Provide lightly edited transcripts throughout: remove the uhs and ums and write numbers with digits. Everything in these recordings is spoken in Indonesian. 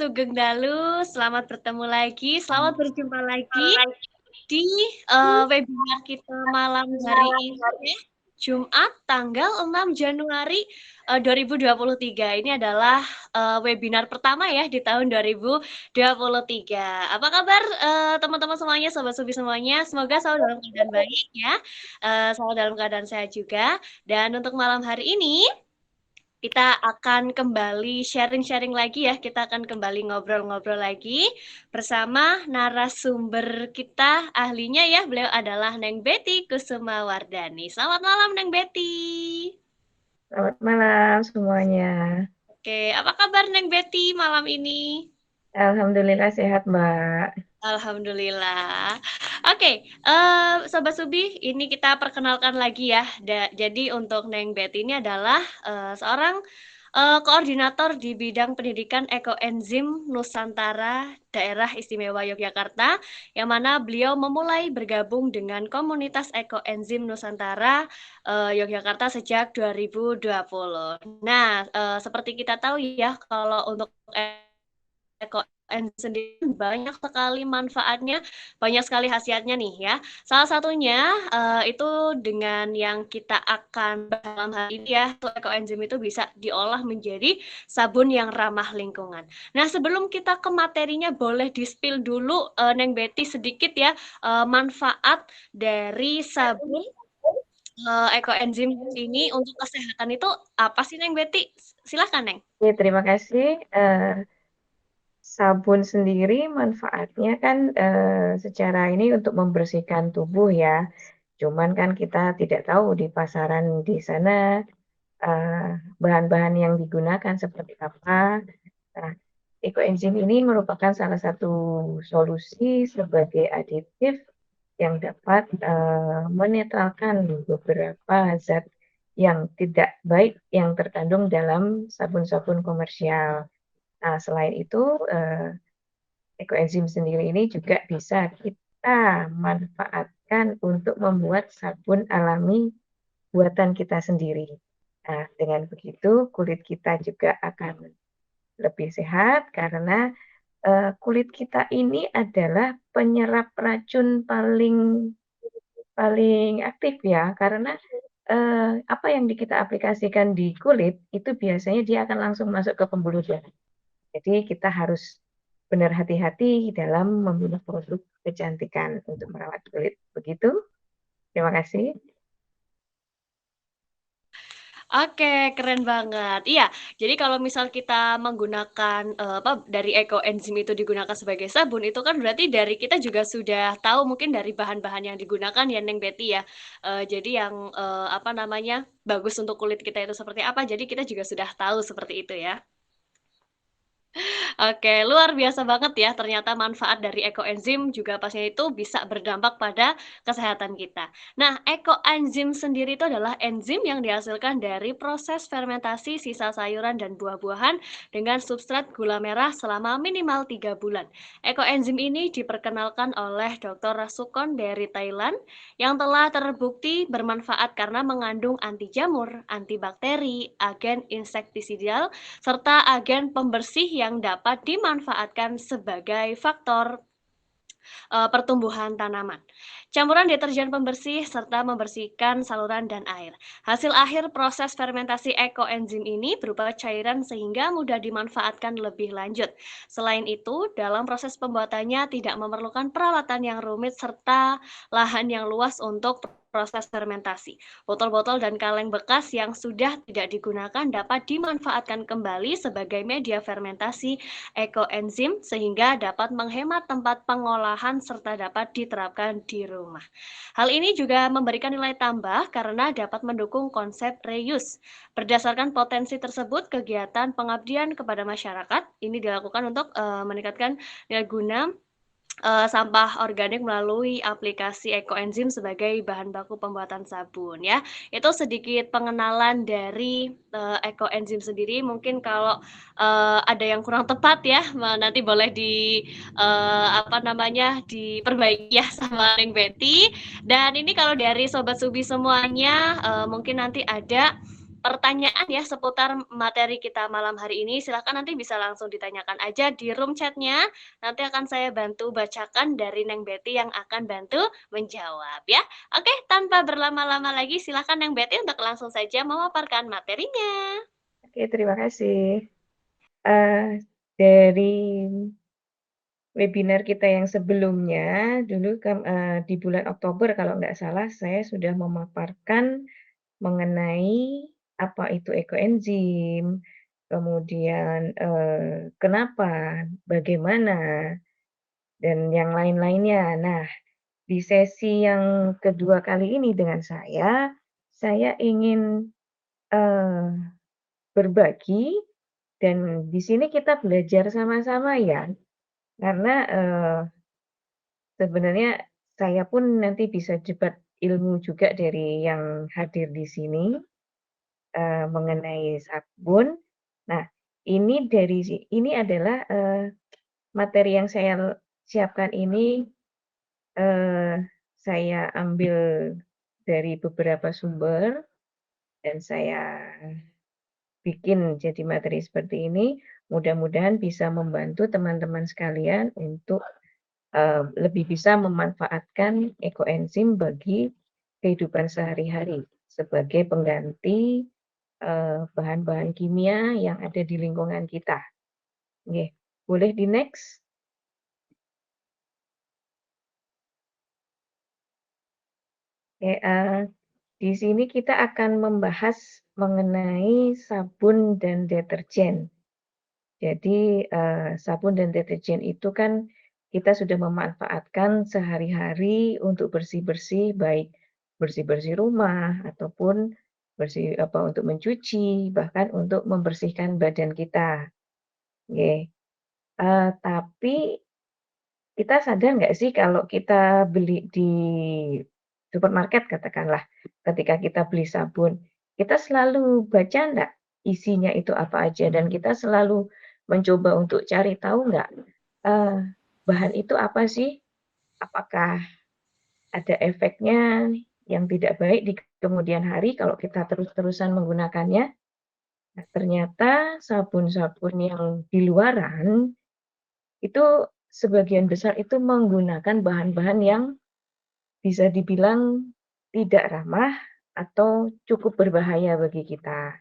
Sugeng Dalu, selamat bertemu lagi, selamat berjumpa lagi di webinar kita malam hari ini, Jumat tanggal 6 Januari 2023. Ini adalah webinar pertama ya di tahun 2023. Apa kabar teman-teman semuanya, Sobat Subi semuanya? Semoga selalu dalam keadaan baik ya, selalu dalam keadaan sehat juga. Dan untuk malam hari ini, kita akan kembali sharing-sharing lagi ya. Kita akan kembali ngobrol-ngobrol lagi bersama narasumber kita ahlinya ya. Beliau adalah Neng Betty Kusuma Wardani. Selamat malam Neng Betty. Selamat malam semuanya. Oke, apa kabar Neng Betty malam ini? Alhamdulillah sehat, Mbak. Alhamdulillah. Oke, Sobat Subi, ini kita perkenalkan lagi ya. Jadi untuk Neng Betty ini adalah seorang koordinator di bidang pendidikan ekoenzim Nusantara Daerah Istimewa Yogyakarta, yang mana beliau memulai bergabung dengan komunitas ekoenzim Nusantara Yogyakarta sejak 2020. Nah, seperti kita tahu ya, kalau untuk ekoenzim sendiri banyak sekali manfaatnya, banyak sekali khasiatnya nih ya. Salah satunya itu dengan yang kita akan bahas dalam hari ini ya, ekoenzim itu bisa diolah menjadi sabun yang ramah lingkungan. Nah, sebelum kita ke materinya, boleh di-spill dulu Neng Betty sedikit ya, manfaat dari sabun ekoenzim ini untuk kesehatan itu apa sih Neng Betty? Silahkan Neng. Oke, terima kasih. Sabun sendiri manfaatnya kan secara ini untuk membersihkan tubuh ya. Cuman kan kita tidak tahu di pasaran di sana eh, bahan-bahan yang digunakan seperti apa. Nah, ekoenzim ini merupakan salah satu solusi sebagai aditif yang dapat menetralkan beberapa zat yang tidak baik yang terkandung dalam sabun-sabun komersial. Nah, selain itu, ekoenzim sendiri ini juga bisa kita manfaatkan untuk membuat sabun alami buatan kita sendiri. Nah, dengan begitu kulit kita juga akan lebih sehat karena kulit kita ini adalah penyerap racun paling paling aktif ya, karena apa yang kita aplikasikan di kulit itu biasanya dia akan langsung masuk ke pembuluh darah. Jadi kita harus benar hati-hati dalam memilih produk kecantikan untuk merawat kulit. Begitu. Terima kasih. Oke, keren banget. Iya, jadi kalau misal kita menggunakan apa dari ekoenzim itu digunakan sebagai sabun, itu kan berarti dari kita juga sudah tahu mungkin dari bahan-bahan yang digunakan ya Neng Betty ya. Jadi yang apa namanya bagus untuk kulit kita itu seperti apa. Jadi kita juga sudah tahu seperti itu ya. Oke, luar biasa banget ya. Ternyata manfaat dari ekoenzim juga pastinya itu bisa berdampak pada kesehatan kita. Nah, ekoenzim sendiri itu adalah enzim yang dihasilkan dari proses fermentasi sisa sayuran dan buah-buahan dengan substrat gula merah selama minimal 3 bulan. Ekoenzim ini diperkenalkan oleh Dr. Rasukon dari Thailand yang telah terbukti bermanfaat karena mengandung anti jamur, antibakteri, agen insektisidal, serta agen pembersih yang dapat dimanfaatkan sebagai faktor pertumbuhan tanaman. Campuran deterjen pembersih serta membersihkan saluran dan air. Hasil akhir proses fermentasi ekoenzim ini berupa cairan sehingga mudah dimanfaatkan lebih lanjut. Selain itu, dalam proses pembuatannya tidak memerlukan peralatan yang rumit serta lahan yang luas untuk proses fermentasi. Botol-botol dan kaleng bekas yang sudah tidak digunakan dapat dimanfaatkan kembali sebagai media fermentasi ekoenzim sehingga dapat menghemat tempat pengolahan serta dapat diterapkan di rumah. Hal ini juga memberikan nilai tambah karena dapat mendukung konsep reuse. Berdasarkan potensi tersebut, kegiatan pengabdian kepada masyarakat ini dilakukan untuk meningkatkan nilai guna sampah organik melalui aplikasi ekoenzim sebagai bahan baku pembuatan sabun ya. Itu sedikit pengenalan dari ekoenzim sendiri. Mungkin kalau ada yang kurang tepat ya, nanti boleh di apa namanya diperbaiki ya sama Neng Betty. Dan ini kalau dari Sobat Subi semuanya, mungkin nanti ada pertanyaan ya seputar materi kita malam hari ini, silakan nanti bisa langsung ditanyakan aja di room chat-nya. Nanti akan saya bantu bacakan dari Neng Betty yang akan bantu menjawab ya. Oke, tanpa berlama-lama lagi silakan Neng Betty untuk langsung saja memaparkan materinya. Oke, terima kasih. Dari webinar kita yang sebelumnya, dulu di bulan Oktober kalau nggak salah, saya sudah memaparkan mengenai apa itu ekoenzim, kemudian kenapa, bagaimana, dan yang lain-lainnya. Nah, di sesi yang kedua kali ini dengan saya ingin berbagi dan di sini kita belajar sama-sama ya, karena sebenarnya saya pun nanti bisa dapat ilmu juga dari yang hadir di sini mengenai sabun. Nah, ini adalah materi yang saya siapkan ini saya ambil dari beberapa sumber dan saya bikin jadi materi seperti ini. Mudah-mudahan bisa membantu teman-teman sekalian untuk lebih bisa memanfaatkan ekoenzim bagi kehidupan sehari-hari sebagai pengganti bahan-bahan kimia yang ada di lingkungan kita. Oke, boleh di next? Oke, di sini kita akan membahas mengenai sabun dan deterjen. Jadi, sabun dan deterjen itu kan kita sudah memanfaatkan sehari-hari untuk bersih-bersih, baik bersih-bersih rumah ataupun untuk mencuci, bahkan untuk membersihkan badan kita, oke. Tapi kita sadar nggak sih kalau kita beli di supermarket katakanlah, ketika kita beli sabun, kita selalu baca nggak isinya itu apa aja dan kita selalu mencoba untuk cari tahu nggak, eee, bahan itu apa sih? Apakah ada efeknya yang tidak baik di kemudian hari kalau kita terus-terusan menggunakannya? Nah, ternyata sabun-sabun yang di luaran itu sebagian besar itu menggunakan bahan-bahan yang bisa dibilang tidak ramah atau cukup berbahaya bagi kita.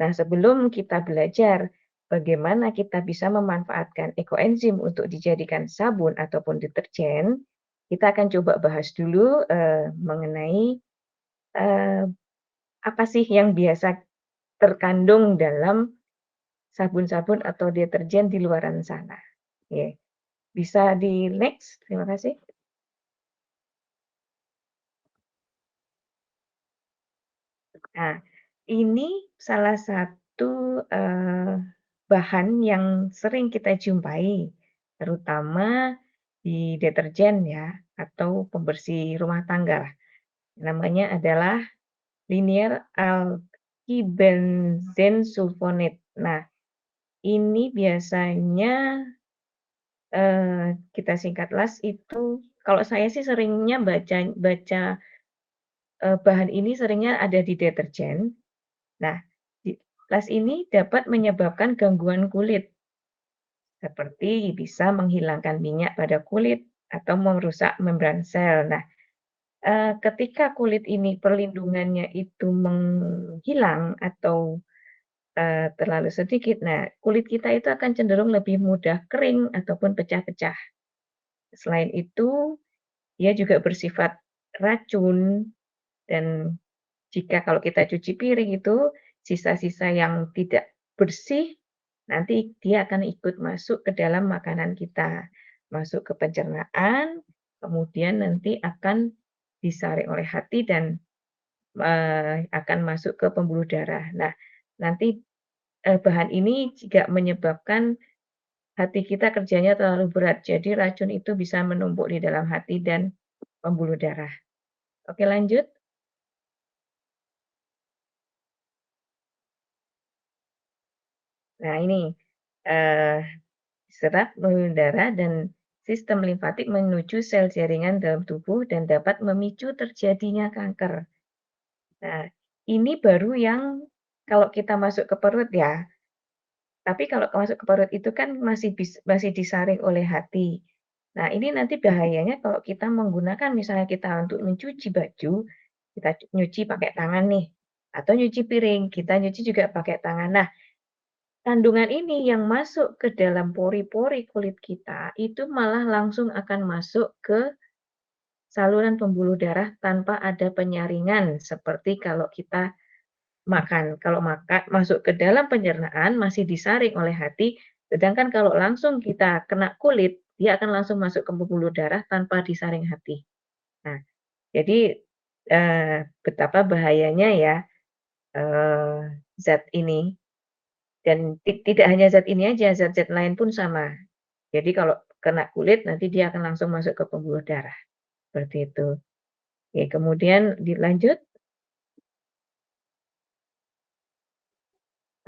Nah, sebelum kita belajar bagaimana kita bisa memanfaatkan ekoenzim untuk dijadikan sabun ataupun deterjen, kita akan coba bahas dulu mengenai eh, apa sih yang biasa terkandung dalam sabun-sabun atau deterjen di luaran sana. Oke, bisa di next, terima kasih. Nah, ini salah satu, bahan yang sering kita jumpai, terutama di deterjen ya, atau pembersih rumah tangga lah. Namanya adalah linear alkylbenzen sulfonate. Nah, ini biasanya, kita singkat LAS itu kalau saya sih seringnya baca baca, bahan ini seringnya ada di deterjen. Nah, las ini dapat menyebabkan gangguan kulit, seperti bisa menghilangkan minyak pada kulit atau merusak membran sel. Nah, ketika kulit ini perlindungannya itu menghilang atau terlalu sedikit, nah kulit kita itu akan cenderung lebih mudah kering ataupun pecah-pecah. Selain itu, dia juga bersifat racun dan jika kalau kita cuci piring itu, sisa-sisa yang tidak bersih, nanti dia akan ikut masuk ke dalam makanan kita, masuk ke pencernaan, kemudian nanti akan disaring oleh hati dan, akan masuk ke pembuluh darah. Nah, nanti, bahan ini juga menyebabkan hati kita kerjanya terlalu berat, jadi racun itu bisa menumpuk di dalam hati dan pembuluh darah. Oke lanjut? Nah ini, eee, serat pembuluh darah dan sistem limfatik menuju sel jaringan dalam tubuh dan dapat memicu terjadinya kanker. Nah, ini baru yang kalau kita masuk ke perut ya, tapi kalau masuk ke perut itu kan masih disaring oleh hati. Nah, ini nanti bahayanya kalau kita menggunakan misalnya kita untuk mencuci baju, kita nyuci pakai tangan nih, atau nyuci piring, kita nyuci juga pakai tangan. Nah, kandungan ini yang masuk ke dalam pori-pori kulit kita, itu malah langsung akan masuk ke saluran pembuluh darah tanpa ada penyaringan, seperti kalau kita makan. Kalau makan masuk ke dalam pencernaan masih disaring oleh hati, sedangkan kalau langsung kita kena kulit, dia akan langsung masuk ke pembuluh darah tanpa disaring hati. Nah, jadi, betapa bahayanya ya, zat ini dan tidak hanya zat ini aja, zat-zat lain pun sama. Jadi kalau kena kulit nanti dia akan langsung masuk ke pembuluh darah, seperti itu. Oke, kemudian dilanjut.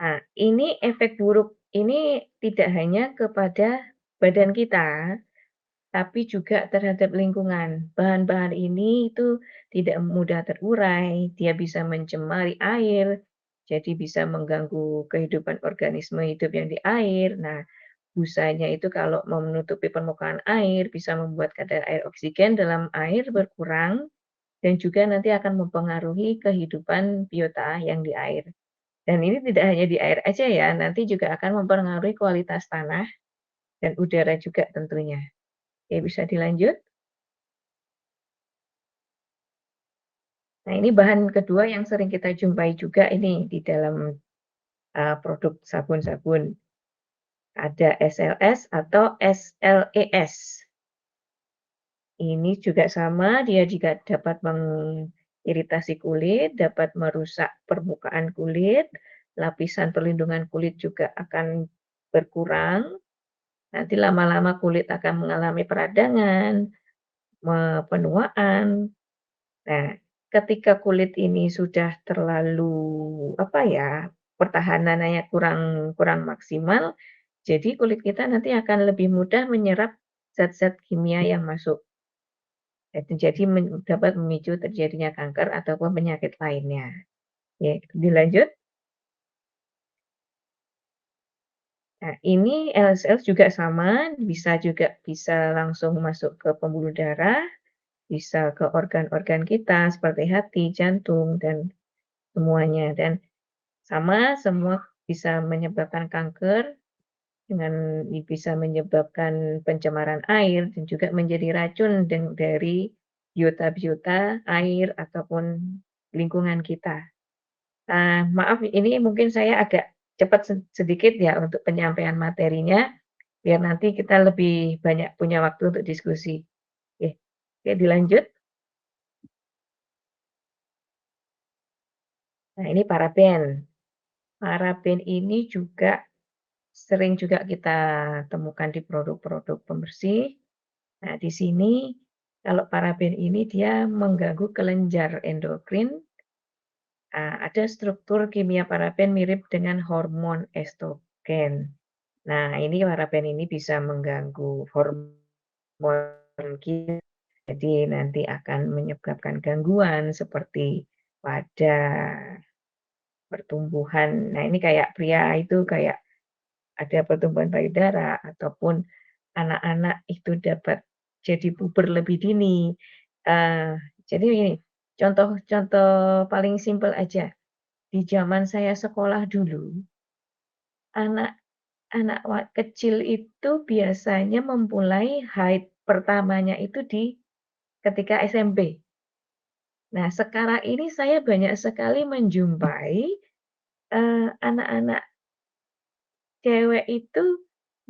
Nah, ini efek buruk ini tidak hanya kepada badan kita, tapi juga terhadap lingkungan. Bahan-bahan ini itu tidak mudah terurai, dia bisa mencemari air, jadi bisa mengganggu kehidupan organisme hidup yang di air. Nah, busanya itu kalau menutupi permukaan air, bisa membuat kadar air oksigen dalam air berkurang, dan juga nanti akan mempengaruhi kehidupan biota yang di air. Dan ini tidak hanya di air aja ya, nanti juga akan mempengaruhi kualitas tanah dan udara juga tentunya. Oke, bisa dilanjut. Nah, ini bahan kedua yang sering kita jumpai juga ini di dalam produk sabun-sabun. Ada SLS atau SLES. Ini juga sama, dia juga dapat mengiritasi kulit, dapat merusak permukaan kulit, lapisan perlindungan kulit juga akan berkurang. Nanti lama-lama kulit akan mengalami peradangan, penuaan. Nah, ketika kulit ini sudah terlalu, apa ya, pertahanannya kurang kurang maksimal, jadi kulit kita nanti akan lebih mudah menyerap zat-zat kimia yang masuk. Itu jadi dapat memicu terjadinya kanker ataupun penyakit lainnya. Ya, dilanjut. Nah, ini LSL juga sama, bisa langsung masuk ke pembuluh darah, bisa ke organ-organ kita seperti hati, jantung, dan semuanya. Dan sama, semua bisa menyebabkan kanker, dengan bisa menyebabkan pencemaran air dan juga menjadi racun dari biota-biota air ataupun lingkungan kita. Maaf ini mungkin saya agak cepat sedikit ya untuk penyampaian materinya, biar nanti kita lebih banyak punya waktu untuk diskusi. Oke, oke dilanjut. Nah ini paraben. Paraben ini juga sering juga kita temukan di produk-produk pembersih. Nah, di sini kalau paraben ini dia mengganggu kelenjar endokrin. Ada struktur kimia paraben mirip dengan hormon estrogen. Nah, ini paraben ini bisa mengganggu hormon kita, jadi nanti akan menyebabkan gangguan seperti pada pertumbuhan. Nah, ini kayak pria itu kayak ada pertumbuhan payudara ataupun anak-anak itu dapat jadi puber lebih dini. Eee, jadi ini contoh-contoh paling simpel aja, di zaman saya sekolah dulu, anak-anak kecil itu biasanya memulai haid pertamanya itu ketika SMP. Nah, sekarang ini saya banyak sekali menjumpai, anak-anak cewek itu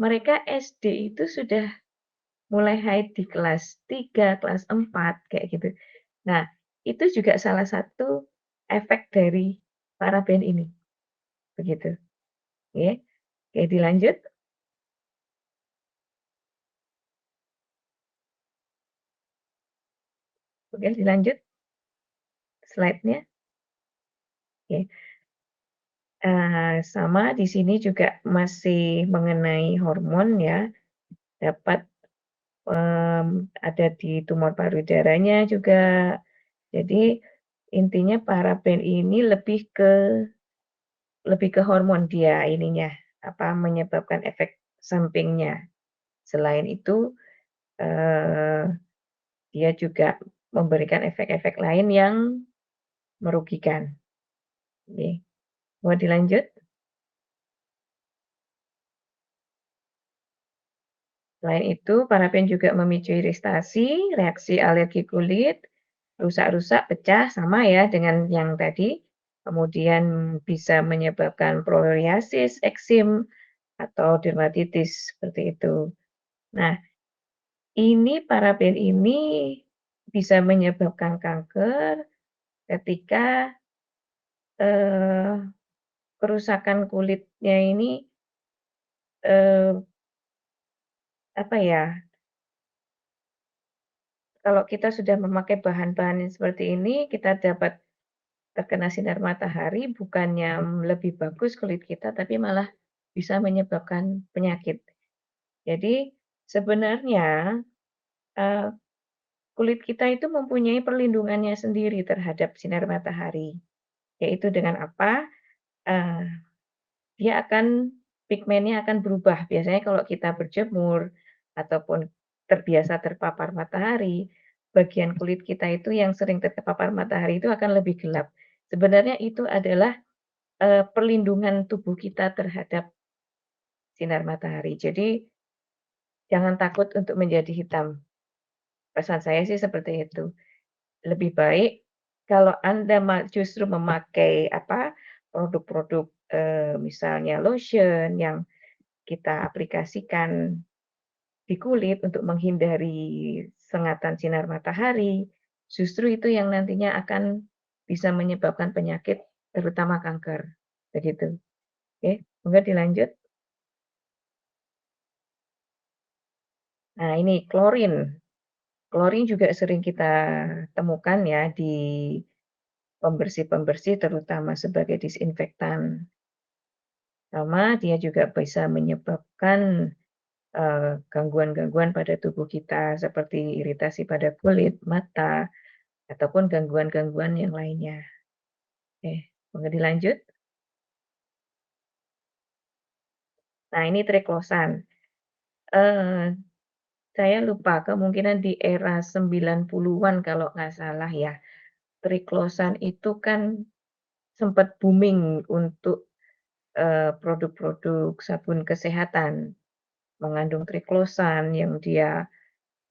mereka SD itu sudah mulai haid di kelas 3, kelas 4 kayak gitu. Nah, itu juga salah satu efek dari paraben ini, begitu. Ya. Oke, dilanjut. Oke, dilanjut slide-nya. Oke, sama di sini juga masih mengenai hormon ya, dapat, ada di tumor payudaranya juga. Jadi intinya paraben ini lebih ke lebih ke hormon dia ininya, apa, menyebabkan efek sampingnya. Selain itu, eee, dia juga memberikan efek-efek lain yang merugikan. Oke, mau dilanjut? Selain itu, paraben juga memicu iritasi, reaksi alergi kulit, rusak-rusak, pecah, sama ya dengan yang tadi. Kemudian bisa menyebabkan psoriasis, eksim, atau dermatitis, seperti itu. Nah, ini paraben ini bisa menyebabkan kanker ketika, eee, kerusakan kulitnya ini, eee, apa ya, kalau kita sudah memakai bahan-bahan yang seperti ini, kita dapat terkena sinar matahari, bukannya lebih bagus kulit kita, tapi malah bisa menyebabkan penyakit. Jadi sebenarnya, eee, kulit kita itu mempunyai perlindungannya sendiri terhadap sinar matahari, yaitu dengan apa? Eee, dia akan pigmennya akan berubah. Biasanya kalau kita berjemur ataupun terbiasa terpapar matahari, bagian kulit kita itu yang sering terpapar matahari itu akan lebih gelap. Sebenarnya itu adalah, perlindungan tubuh kita terhadap sinar matahari. Jadi jangan takut untuk menjadi hitam. Pesan saya sih seperti itu. Lebih baik kalau Anda justru memakai apa, produk-produk, misalnya lotion yang kita aplikasikan di kulit untuk menghindari sengatan sinar matahari, justru itu yang nantinya akan bisa menyebabkan penyakit, terutama kanker, begitu. Oke, monggo dilanjut. Nah ini klorin. Klorin juga sering kita temukan ya di pembersih-pembersih terutama sebagai disinfektan. Sama dia juga bisa menyebabkan, gangguan-gangguan pada tubuh kita seperti iritasi pada kulit, mata, ataupun gangguan-gangguan yang lainnya. Oke, boleh dilanjut? Nah ini triklosan, eee, saya lupa kemungkinan di era 90-an kalau nggak salah ya. Triklosan itu kan sempat booming untuk, produk-produk sabun kesehatan, mengandung triklosan yang dia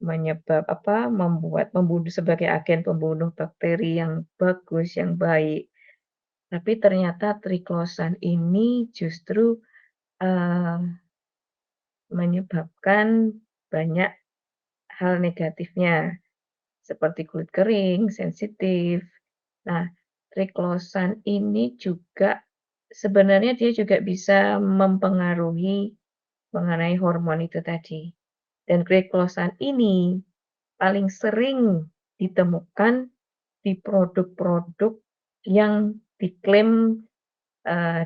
membunuh sebagai agen pembunuh bakteri yang bagus, yang baik. Tapi ternyata triklosan ini justru, eee, menyebabkan banyak hal negatifnya, seperti kulit kering, sensitif. Nah, triklosan ini juga sebenarnya dia juga bisa mempengaruhi mengenai hormon itu tadi. Dan triklosan ini paling sering ditemukan di produk-produk yang diklaim,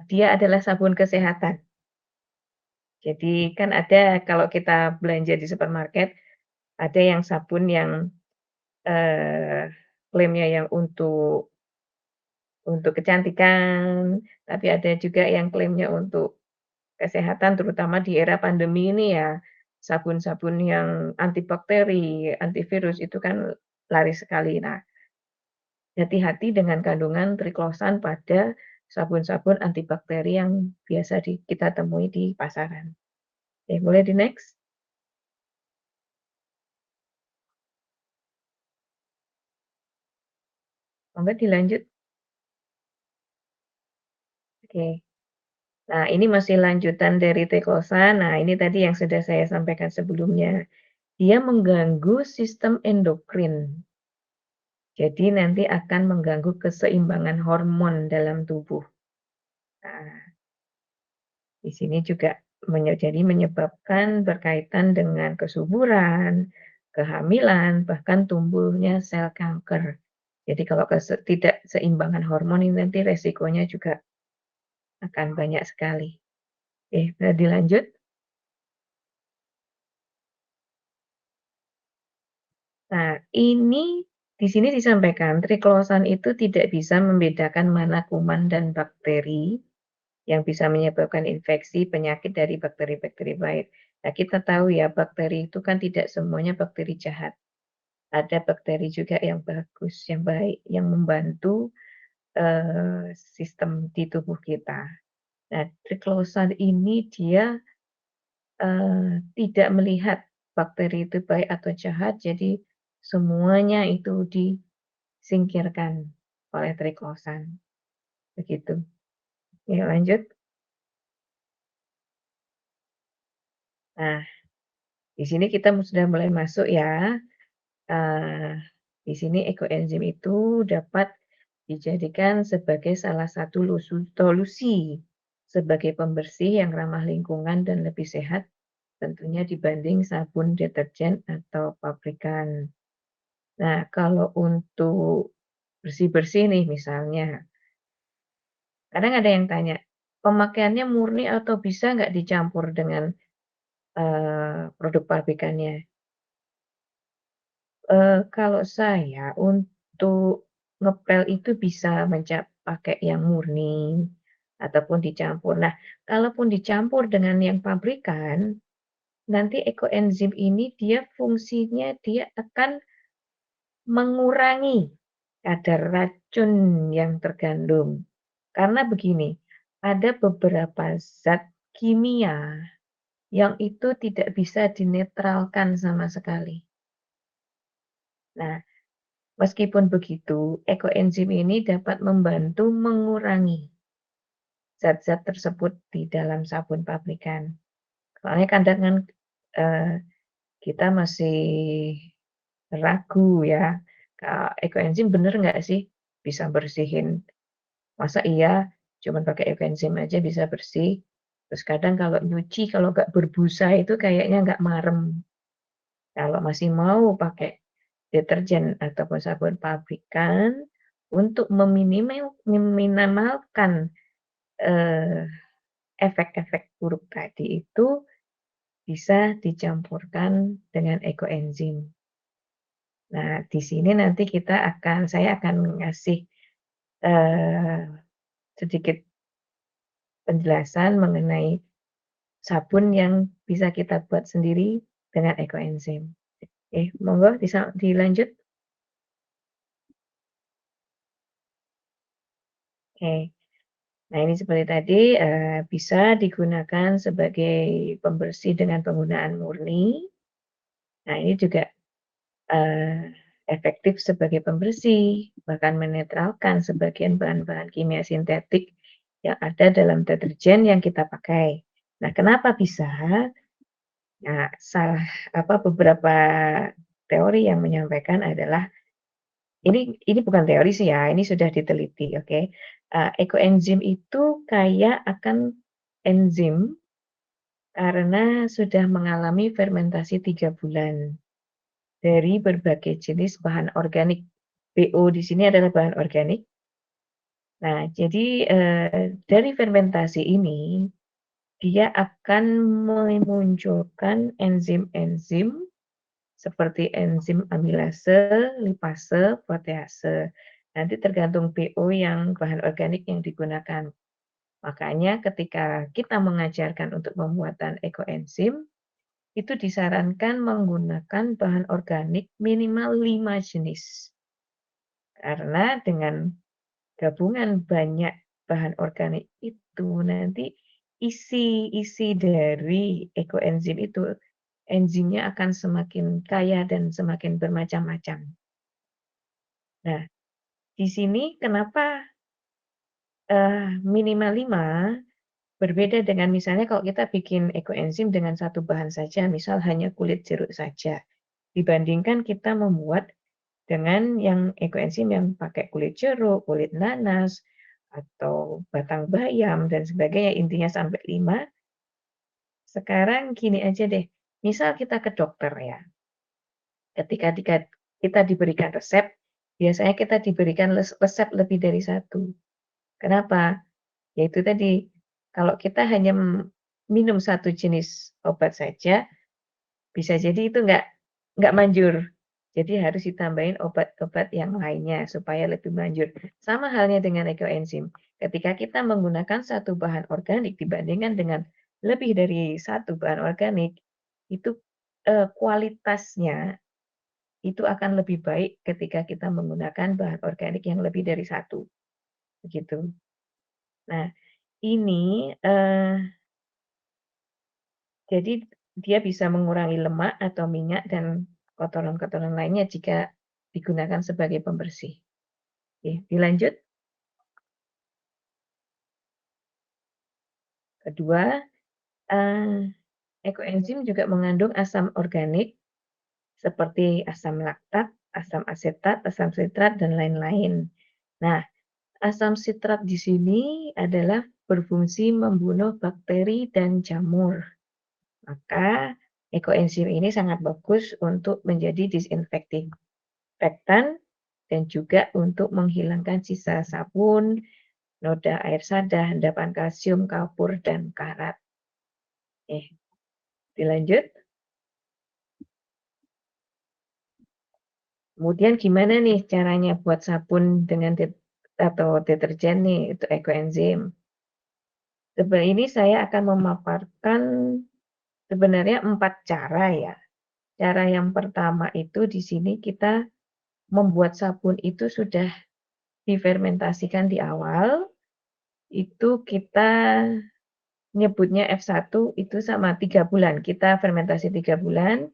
dia adalah sabun kesehatan. Jadi kan ada kalau kita belanja di supermarket, ada yang sabun yang, klaimnya yang untuk kecantikan, tapi ada juga yang klaimnya untuk kesehatan terutama di era pandemi ini ya, sabun-sabun yang antibakteri, antivirus itu kan laris sekali. Nah, hati-hati dengan kandungan triklosan pada sabun-sabun antibakteri yang biasa kita temui di pasaran. Oke, boleh di-next? Monggo dilanjut. Oke. Nah, ini masih lanjutan dari triklosan. Nah, ini tadi yang sudah saya sampaikan sebelumnya. Dia mengganggu sistem endokrin. Jadi nanti akan mengganggu keseimbangan hormon dalam tubuh. Nah, di sini juga jadi menyebabkan berkaitan dengan kesuburan, kehamilan, bahkan tumbuhnya sel kanker. Jadi kalau tidak seimbangan hormon ini nanti resikonya juga akan banyak sekali. Oke, dilanjut. Nah, ini di sini disampaikan triklosan itu tidak bisa membedakan mana kuman dan bakteri, yang bisa menyebabkan infeksi penyakit dari bakteri-bakteri baik. Nah, kita tahu ya bakteri itu kan tidak semuanya bakteri jahat. Ada bakteri juga yang bagus, yang baik, yang membantu, sistem di tubuh kita. Nah, triclosan ini dia, tidak melihat bakteri itu baik atau jahat, jadi semuanya itu disingkirkan oleh triclosan, begitu. Ya lanjut. Nah, di sini kita sudah mulai masuk ya, eee, di sini ekoenzim itu dapat dijadikan sebagai salah satu solusi sebagai pembersih yang ramah lingkungan dan lebih sehat tentunya dibanding sabun, deterjen, atau pabrikan. Nah, kalau untuk bersih-bersih nih misalnya, kadang ada yang tanya, pemakaiannya murni atau bisa nggak dicampur dengan, produk pabrikannya? Kalau saya untuk ngepel itu bisa pakai yang murni ataupun dicampur. Nah, kalaupun dicampur dengan yang pabrikan, nanti ekoenzim ini dia fungsinya dia akan mengurangi kadar racun yang terkandung. Karena begini, ada beberapa zat kimia yang itu tidak bisa dinetralkan sama sekali. Nah, meskipun begitu, ekoenzim ini dapat membantu mengurangi zat-zat tersebut di dalam sabun pabrikan. Soalnya kadang kan, eee, kita masih ragu ya, ekoenzim bener nggak sih bisa bersihin? Masa iya cuman pakai ekoenzim aja bisa bersih? Terus kadang kalau nyuci kalau nggak berbusa itu kayaknya nggak marem. Kalau masih mau pakai deterjen ataupun sabun pabrikan untuk meminimalkan, eee, efek-efek buruk tadi itu bisa dicampurkan dengan ekoenzim. Nah, di sini nanti saya akan ngasih, eee, sedikit penjelasan mengenai sabun yang bisa kita buat sendiri dengan ekoenzim. Monggo dilanjut. Oke. Nah, ini seperti tadi, bisa digunakan sebagai pembersih dengan penggunaan murni. Nah, ini juga, eee, efektif sebagai pembersih, bahkan menetralkan sebagian bahan-bahan kimia sintetik yang ada dalam deterjen yang kita pakai. Nah, kenapa bisa? Nah, beberapa teori yang menyampaikan adalah ini bukan teori sih ya, ini sudah diteliti, oke. Ekoenzim itu kaya akan enzim karena sudah mengalami fermentasi 3 bulan dari berbagai jenis bahan organik. BO di sini adalah bahan organik. Nah, jadi, dari fermentasi ini, dia akan memunculkan enzim-enzim seperti enzim amilase, lipase, protease. Nanti tergantung BO yang bahan organik yang digunakan. Makanya ketika kita mengajarkan untuk pembuatan ekoenzim, itu disarankan menggunakan bahan organik minimal 5 jenis. Karena dengan gabungan banyak bahan organik itu nanti isi dari ekoenzim itu, enzimnya akan semakin kaya dan semakin bermacam-macam. Nah, di sini kenapa, minimal 5 berbeda dengan misalnya kalau kita bikin ekoenzim dengan satu bahan saja, misal hanya kulit jeruk saja, dibandingkan kita membuat dengan yang ekoenzim yang pakai kulit jeruk, kulit nanas, atau batang bayam dan sebagainya, intinya sampai 5. Sekarang gini aja deh, misal kita ke dokter ya, ketika kita diberikan resep, biasanya kita diberikan resep lebih dari satu. Kenapa? Yaitu tadi, kalau kita hanya minum satu jenis obat saja, bisa jadi itu nggak manjur. Jadi harus ditambahin obat-obat yang lainnya supaya lebih manjur. Sama halnya dengan ekoenzim. ketika kita menggunakan satu bahan organik dibandingkan dengan lebih dari satu bahan organik, itu kualitasnya itu akan lebih baik ketika kita menggunakan bahan organik yang lebih dari satu, begitu. Nah, ini jadi dia bisa mengurangi lemak atau minyak dan kotoran-kotoran lainnya jika digunakan sebagai pembersih. Oke, dilanjut. Kedua, ekoenzim juga mengandung asam organik seperti asam laktat, asam asetat, asam sitrat, dan lain-lain. Nah, asam sitrat di sini adalah berfungsi membunuh bakteri dan jamur. Maka ekoenzim ini sangat bagus untuk menjadi disinfektan dan juga untuk menghilangkan sisa sabun, noda air sadah, endapan kalsium, kapur, dan karat. Dilanjut. Kemudian gimana nih caranya buat sabun dengan atau deterjen nih, itu ekoenzim. Sebenarnya ini saya akan memaparkan sebenarnya 4 cara ya. Cara yang pertama itu di sini kita membuat sabun itu sudah difermentasikan di awal, itu kita nyebutnya F1 itu sama 3 bulan. Kita fermentasi 3 bulan,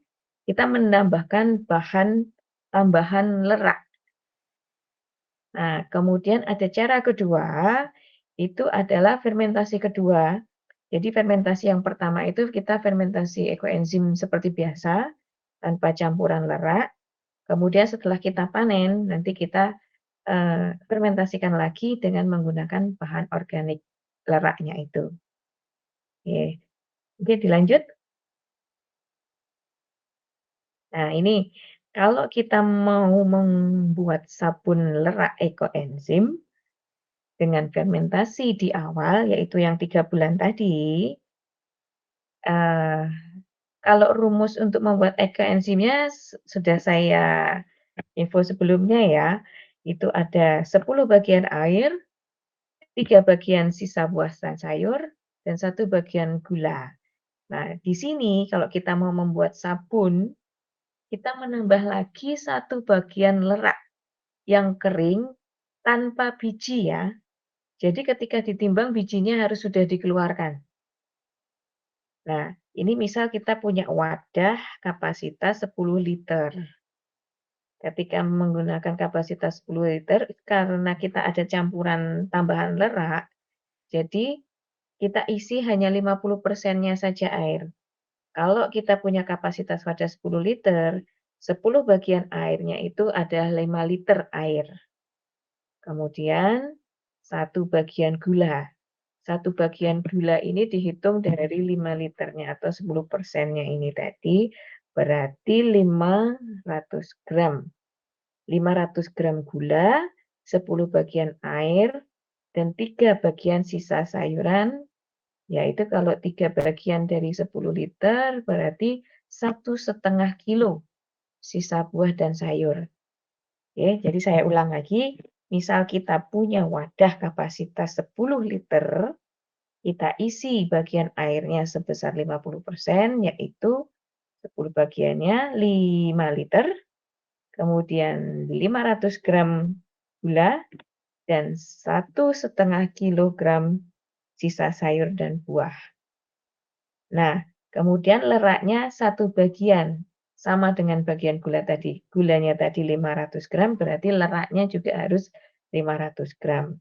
kita menambahkan bahan tambahan lerak. Nah, kemudian ada cara kedua, itu adalah fermentasi kedua. Jadi fermentasi yang pertama itu kita fermentasi ekoenzim seperti biasa, tanpa campuran lerak. Kemudian setelah kita panen, nanti kita fermentasikan lagi dengan menggunakan bahan organik leraknya itu. Oke, dilanjut. Nah, ini kalau kita mau membuat sabun lerak ekoenzim dengan fermentasi di awal, yaitu yang 3 bulan tadi, kalau rumus untuk membuat ekoenzimnya sudah saya info sebelumnya ya, itu ada 10 bagian air, 3 bagian sisa buah dan sayur, dan 1 bagian gula. Nah, di sini kalau kita mau membuat sabun, kita menambah lagi 1 bagian lerak yang kering tanpa biji ya. Jadi ketika ditimbang bijinya harus sudah dikeluarkan. Nah, ini misal kita punya wadah kapasitas 10 liter. Ketika menggunakan kapasitas 10 liter, karena kita ada campuran tambahan lerak, jadi kita isi hanya 50%-nya saja air. Kalau kita punya kapasitas wadah 10 liter, 10 bagian airnya itu ada 5 liter air. Kemudian 1 bagian gula. 1 bagian gula ini dihitung dari 5 liternya atau 10%-nya ini tadi, berarti 500 gram. 500 gram gula, 10 bagian air, dan 3 bagian sisa sayuran, yaitu kalau 3 bagian dari 10 liter berarti 1,5 kilo sisa buah dan sayur. Oke, jadi saya ulang lagi, misal kita punya wadah kapasitas 10 liter, kita isi bagian airnya sebesar 50%, yaitu 10 bagiannya 5 liter, kemudian 500 gram gula, dan 1,5 kilogram sisa sayur dan buah. Nah, kemudian leraknya 1 bagian, sama dengan bagian gula tadi. Gulanya tadi 500 gram, berarti leraknya juga harus 500 gram.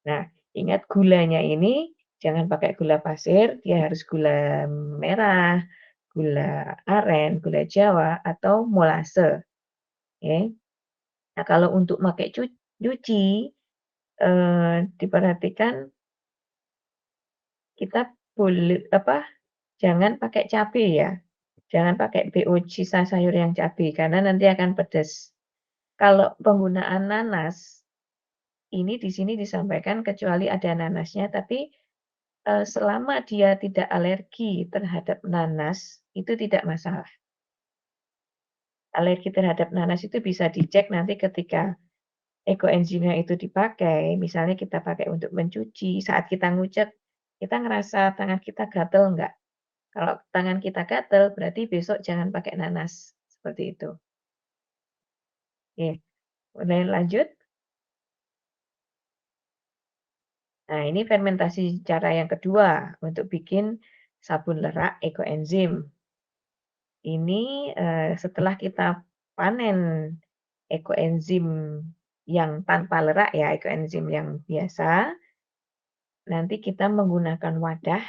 Nah, ingat gulanya ini jangan pakai gula pasir, dia harus gula merah, gula aren, gula Jawa, atau molase. Oke. Nah, kalau untuk pakai cuci, diperhatikan kita boleh jangan pakai cabai ya. Jangan pakai BO sisa sayur yang cabai karena nanti akan pedas. Kalau penggunaan nanas, ini di sini disampaikan kecuali ada nanasnya, tapi selama dia tidak alergi terhadap nanas, itu tidak masalah. Alergi terhadap nanas itu bisa dicek nanti ketika ekoenzimnya itu dipakai, misalnya kita pakai untuk mencuci, saat kita ngucek, kita ngerasa tangan kita gatel enggak? Kalau tangan kita gatel, berarti besok jangan pakai nanas, seperti itu. Oke, kemudian lanjut. Nah, ini fermentasi cara yang kedua untuk bikin sabun lerak ekoenzim. Ini setelah kita panen ekoenzim yang tanpa lerak ya, ekoenzim yang biasa, nanti kita menggunakan wadah.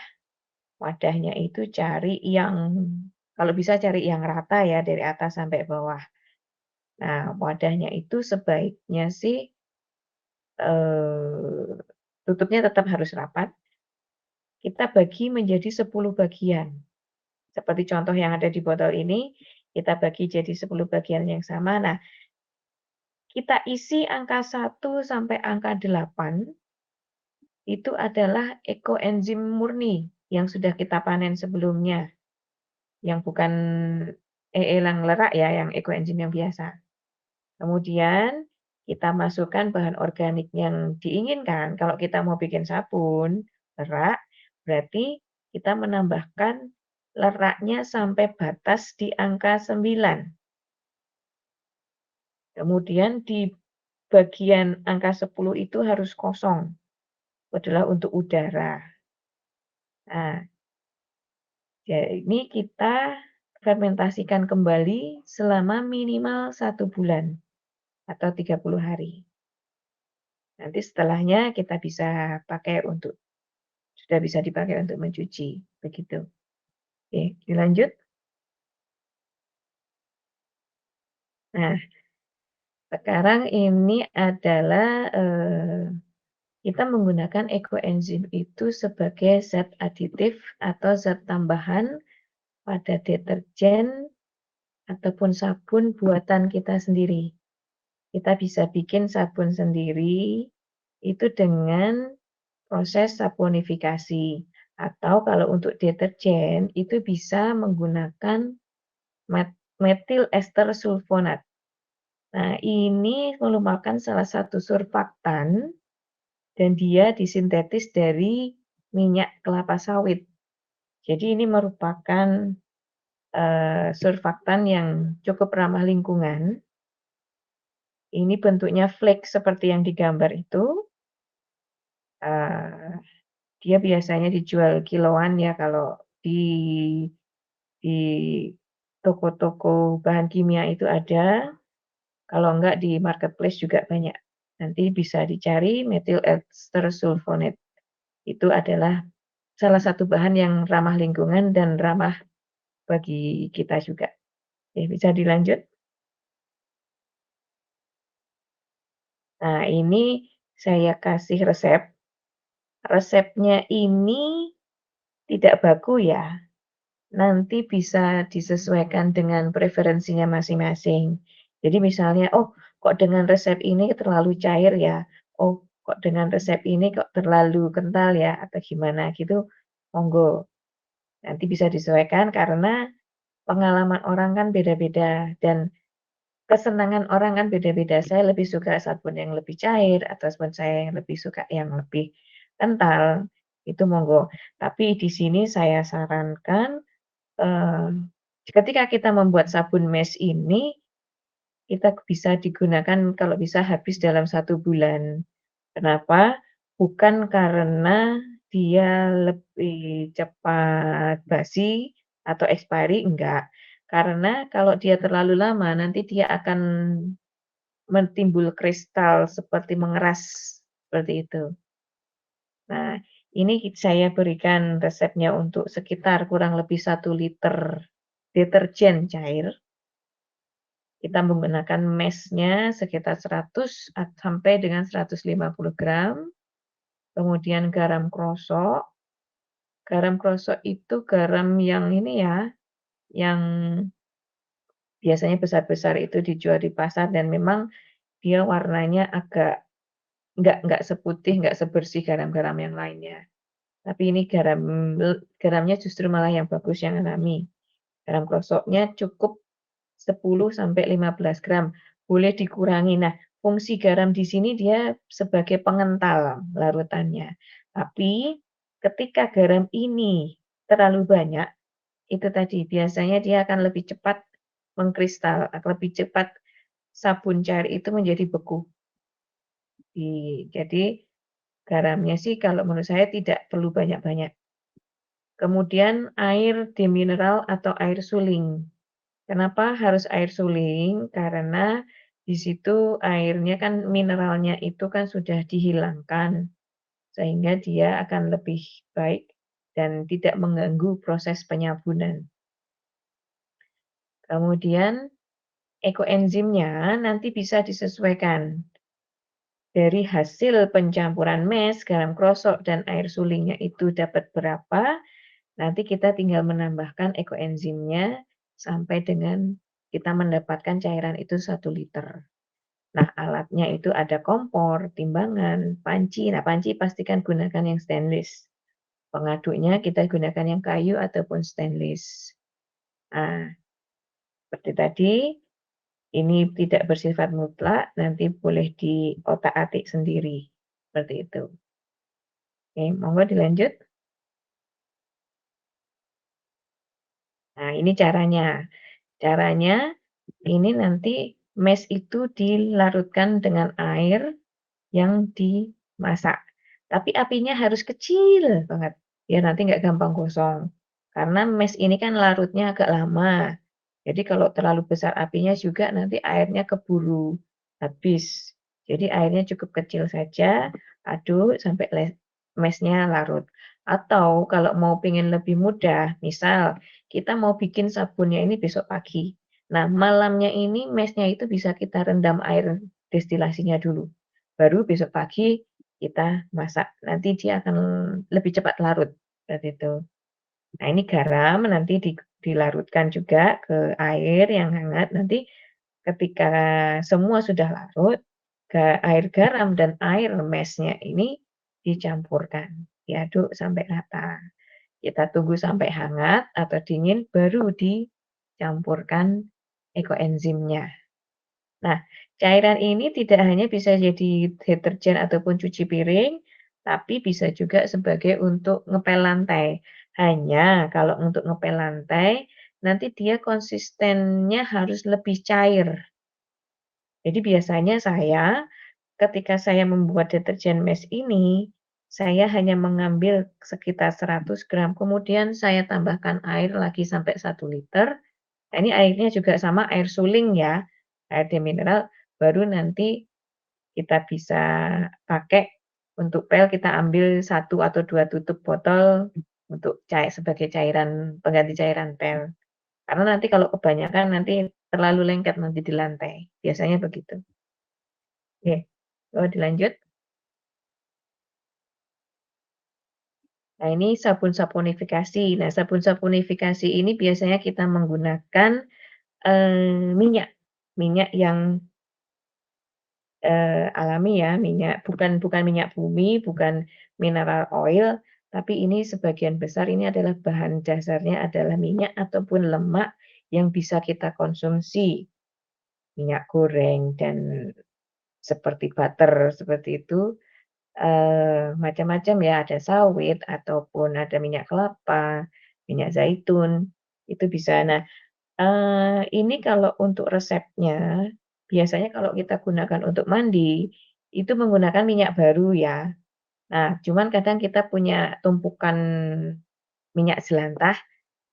Wadahnya itu cari yang kalau bisa cari yang rata ya dari atas sampai bawah. Nah, wadahnya itu sebaiknya sih tutupnya tetap harus rapat. Kita bagi menjadi 10 bagian. Seperti contoh yang ada di botol ini, kita bagi jadi 10 bagian yang sama. Nah, kita isi angka 1 sampai angka 8 itu adalah ekoenzim murni yang sudah kita panen sebelumnya, yang bukan elang lerak ya, yang ekoenzim yang biasa. Kemudian kita masukkan bahan organik yang diinginkan. Kalau kita mau bikin sabun lerak, berarti kita menambahkan leraknya sampai batas di angka 9. Kemudian di bagian angka 10 itu harus kosong, adalah untuk udara. Nah, ini kita fermentasikan kembali selama minimal 1 bulan atau 30 hari. Nanti setelahnya kita bisa pakai untuk sudah bisa dipakai untuk mencuci, begitu. Oke, dilanjut. Nah, sekarang ini adalah kita menggunakan ekoenzim itu sebagai zat aditif atau zat tambahan pada deterjen ataupun sabun buatan kita sendiri. Kita bisa bikin sabun sendiri itu dengan proses saponifikasi. Atau kalau untuk deterjen itu bisa menggunakan metil ester sulfonat. Nah, ini merupakan salah satu surfaktan dan dia disintetis dari minyak kelapa sawit. Jadi ini merupakan surfaktan yang cukup ramah lingkungan. Ini bentuknya flake seperti yang digambar itu. Dia biasanya dijual kiloan ya kalau di di toko-toko bahan kimia itu ada. Kalau enggak di marketplace juga banyak. Nanti bisa dicari metil ester sulfonat. Itu adalah salah satu bahan yang ramah lingkungan dan ramah bagi kita juga. Oke, bisa dilanjut. Nah, ini saya kasih resep. Resepnya ini tidak baku ya. Nanti bisa disesuaikan dengan preferensinya masing-masing. Jadi misalnya, oh kok dengan resep ini terlalu cair ya, oh kok dengan resep ini kok terlalu kental ya, atau gimana gitu, monggo. Nanti bisa disesuaikan karena pengalaman orang kan beda-beda dan kesenangan orang kan beda-beda. Saya lebih suka sabun yang lebih cair atau sabun saya yang lebih suka yang lebih kental, itu monggo. Tapi di sini saya sarankan ketika kita membuat sabun mesh ini, kita bisa digunakan kalau bisa habis dalam 1 bulan. Kenapa? Bukan karena dia lebih cepat basi atau expiry, enggak. Karena kalau dia terlalu lama, nanti dia akan mentimbul kristal seperti mengeras, seperti itu. Nah, ini saya berikan resepnya untuk sekitar kurang lebih 1 liter deterjen cair. Kita menggunakan meshnya sekitar 100 sampai dengan 150 gram. Kemudian garam krosok. Garam krosok itu garam yang ini ya, yang biasanya besar-besar itu dijual di pasar dan memang dia warnanya agak nggak seputih, nggak sebersih garam-garam yang lainnya. Tapi ini garamnya justru malah yang bagus, yang alami. Garam krosoknya cukup 10 sampai 15 gram, boleh dikurangi. Nah, fungsi garam di sini dia sebagai pengental larutannya. Tapi ketika garam ini terlalu banyak, itu tadi biasanya dia akan lebih cepat mengkristal, lebih cepat sabun cair itu menjadi beku. Jadi garamnya sih kalau menurut saya tidak perlu banyak-banyak. Kemudian air demineral atau air suling. Kenapa harus air suling? Karena di situ airnya kan mineralnya itu kan sudah dihilangkan, sehingga dia akan lebih baik dan tidak mengganggu proses penyabunan. Kemudian ekoenzimnya nanti bisa disesuaikan dari hasil pencampuran mes, garam krosok, dan air sulingnya itu dapat berapa, nanti kita tinggal menambahkan ekoenzimnya sampai dengan kita mendapatkan cairan itu 1 liter. Nah, alatnya itu ada kompor, timbangan, panci. Nah, panci pastikan gunakan yang stainless. Pengaduknya kita gunakan yang kayu ataupun stainless. Nah, seperti tadi, ini tidak bersifat mutlak, nanti boleh diotak-atik sendiri. Seperti itu. Oke, monggo dilanjut. Nah, ini caranya. Caranya, ini nanti mes itu dilarutkan dengan air yang dimasak. Tapi apinya harus kecil banget, biar nanti nggak gampang gosong. Karena mes ini kan larutnya agak lama. Jadi kalau terlalu besar apinya juga nanti airnya keburu habis. Jadi airnya cukup kecil saja, aduk sampai mesnya larut. Atau kalau mau pengen lebih mudah, misal kita mau bikin sabunnya ini besok pagi. Nah, malamnya ini mesnya itu bisa kita rendam air destilasinya dulu. Baru besok pagi kita masak, nanti dia akan lebih cepat larut, seperti itu. Nah, ini garam nanti dilarutkan juga ke air yang hangat, nanti ketika semua sudah larut, air garam dan air mesnya ini dicampurkan, diaduk sampai rata. Kita tunggu sampai hangat atau dingin, baru dicampurkan ekoenzimnya. Nah, cairan ini tidak hanya bisa jadi deterjen ataupun cuci piring, tapi bisa juga sebagai untuk ngepel lantai. Hanya kalau untuk ngepel lantai, nanti dia konsistennya harus lebih cair. Jadi biasanya saya, ketika saya membuat deterjen mesh ini, saya hanya mengambil sekitar 100 gram, kemudian saya tambahkan air lagi sampai 1 liter. Nah, ini airnya juga sama air suling ya, air demineral, baru nanti kita bisa pakai untuk pel, kita ambil 1 atau 2 tutup botol untuk sebagai cairan pengganti cairan pel. Karena nanti kalau kebanyakan nanti terlalu lengket nanti di lantai, biasanya begitu. Oke, dilanjut. Nah, ini sabun saponifikasi. Nah, sabun saponifikasi ini biasanya kita menggunakan, minyak. Minyak yang alami ya, bukan minyak bumi, bukan mineral oil, tapi ini sebagian besar ini adalah bahan dasarnya adalah minyak ataupun lemak yang bisa kita konsumsi. Minyak goreng dan seperti butter, seperti itu, macam-macam ya, ada sawit ataupun ada minyak kelapa, minyak zaitun, itu bisa. Nah, ini kalau untuk resepnya, biasanya kalau kita gunakan untuk mandi, itu menggunakan minyak baru ya. Nah, cuman kadang kita punya tumpukan minyak jelantah,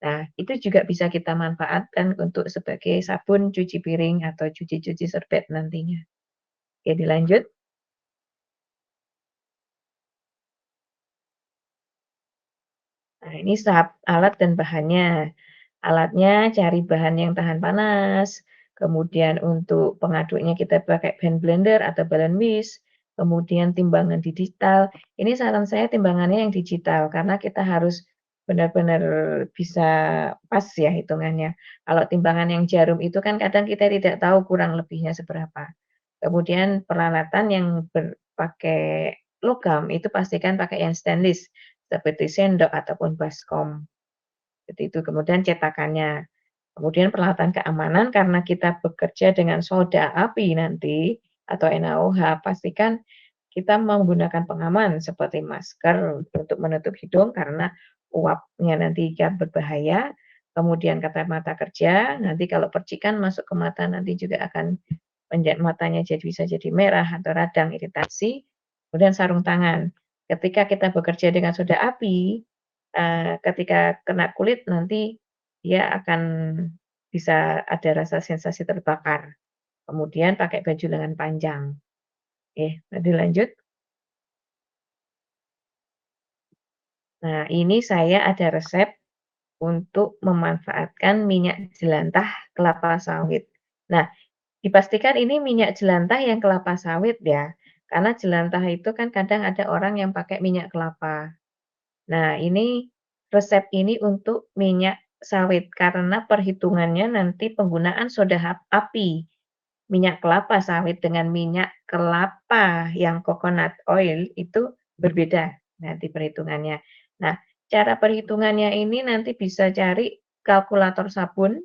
nah itu juga bisa kita manfaatkan untuk sebagai sabun cuci piring atau cuci-cuci serbet nantinya. Oke, dilanjut. Nah, ini alat dan bahannya. Alatnya cari bahan yang tahan panas, kemudian untuk pengaduknya kita pakai hand blender atau balance whisk, kemudian timbangan digital. Ini saran saya timbangannya yang digital karena kita harus benar-benar bisa pas ya hitungannya. Kalau timbangan yang jarum itu kan kadang kita tidak tahu kurang lebihnya seberapa. Kemudian peralatan yang berpakai logam itu pastikan pakai yang stainless seperti sendok ataupun baskom. Seperti itu. Kemudian cetakannya. Kemudian peralatan keamanan karena kita bekerja dengan soda api nanti atau NaOH, pastikan kita menggunakan pengaman seperti masker untuk menutup hidung karena uapnya nanti kan berbahaya, kemudian kacamata kerja, nanti kalau percikan masuk ke mata nanti juga akan matanya bisa jadi merah atau radang iritasi, kemudian sarung tangan. Ketika kita bekerja dengan soda api, ketika kena kulit nanti dia akan bisa ada rasa sensasi terbakar. Kemudian pakai baju lengan panjang. Oke, nanti lanjut. Nah, ini saya ada resep untuk memanfaatkan minyak jelantah kelapa sawit. Nah, dipastikan ini minyak jelantah yang kelapa sawit ya, karena jelantah itu kan kadang ada orang yang pakai minyak kelapa. Nah, ini resep ini untuk minyak sawit karena perhitungannya nanti penggunaan soda api minyak kelapa sawit dengan minyak kelapa yang coconut oil itu berbeda nanti perhitungannya. Nah, cara perhitungannya ini nanti bisa cari kalkulator sabun,